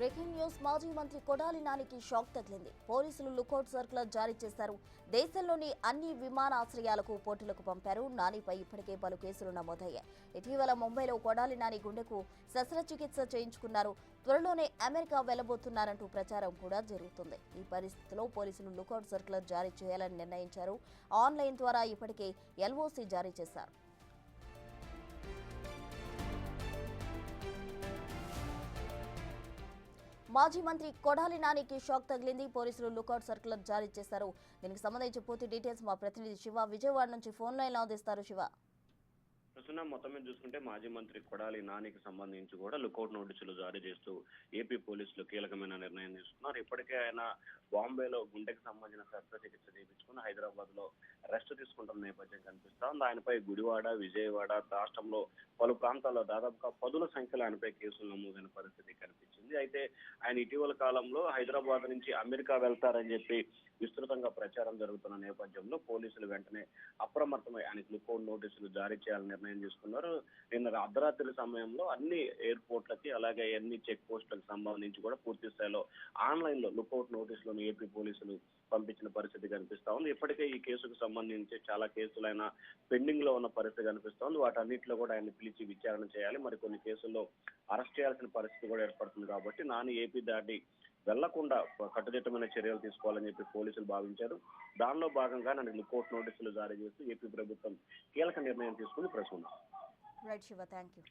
Breaking news మాజీ మంత్రి కొడాలి నానికి షాక్ తగిలింది. పోలీసులు లుకౌట్ సర్కులర్ జారీ చేశారు. దేశంలోని అన్ని విమానాశ్రయాలకు పోర్టులకు పంపారు. నానిపై ఇప్పటికే పలు కేసులు నమోదయ్యాయి. ఇటీవల ముంబైలో కొడాలి నాని గుండెకు శస్త్రచికిత్స చేయించుకున్నారు. త్వరలోనే అమెరికా వెళ్లబోతున్నారంటూ ప్రచారం కూడా జరుగుతుంది. ఈ పరిస్థితిలో పోలీసులు లుకౌట్ సర్కులర్ జారీ చేయాలని నిర్ణయించారు. ఆన్లైన్ ద్వారా ఇప్పటికే ఎల్ఓసీ జారీ చేశారు. మాజీ మంత్రి కొడాలి నానికి షాక్ తగిలింది. పోలీసులు లుకౌట్ సర్కులర్ జారీ చేశారు. దీనికి సంబంధించి పూర్తి డీటెయిల్స్ మా ప్రతినిధి శివ విజయవాడ నుంచి ఫోన్ లైన్ లో అందిస్తారు. శివ, ప్రస్తుతం మొత్తం మీద చూసుకుంటే మాజీ మంత్రి కొడాలి నానికి సంబంధించి కూడా లుకౌట్ నోటీసులు జారీ చేస్తూ ఏపీ పోలీసులు కీలకమైన నిర్ణయం తీసుకున్నారు. ఇప్పటికే ఆయన బాంబేలో గుండెకి సంబంధించిన శస్త్రచికిత్స చేయించుకుని హైదరాబాద్ లో రెస్ట్ తీసుకుంటున్న నేపథ్యం కనిపిస్తా ఉంది. ఆయనపై గుడివాడ, విజయవాడ, రాష్ట్రంలో పలు ప్రాంతాల్లో దాదాపుగా పదుల సంఖ్యలో ఆయనపై కేసులు నమోదైన పరిస్థితి కనిపించింది. అయితే ఆయన ఇటీవల కాలంలో హైదరాబాద్ నుంచి అమెరికా వెళ్తారని చెప్పి విస్తృతంగా ప్రచారం జరుగుతున్న నేపథ్యంలో పోలీసులు వెంటనే అప్రమత్తమై ఆయనకు లుకౌట్ నోటీసులు జారీ చేయాలని నిర్ణయం తీసుకున్నారు. నిన్న అర్ధరాత్రి సమయంలో అన్ని ఎయిర్పోర్ట్లకి అలాగే అన్ని చెక్ పోస్టులకు సంబంధించి కూడా పూర్తి స్థాయిలో ఆన్లైన్ లో లుకౌట్ నోటీసులను ఏపీ పోలీసులు పంపించిన పరిస్థితి కనిపిస్తా ఉంది. ఇప్పటికే ఈ కేసుకు సంబంధించి చాలా కేసులు ఆయన పెండింగ్ లో ఉన్న పరిస్థితి కనిపిస్తా ఉంది. వాటన్నిటిలో కూడా ఆయన పిలిచి విచారణ చేయాలి. మరి కొన్ని కేసుల్లో అరెస్ట్ చేయాల్సిన పరిస్థితి కూడా ఏర్పడుతుంది. కాబట్టి నాని ఏపీ దాటి వెళ్లకుండా కట్టుదిట్టమైన చర్యలు తీసుకోవాలని చెప్పి పోలీసులు భావించారు. దానిలో భాగంగా నన్ను లుకౌట్ నోటీసులు జారీ చేస్తూ ఏపీ ప్రభుత్వం కీలక నిర్ణయం తీసుకుని ప్రశ్న. Right Shiva, thank you.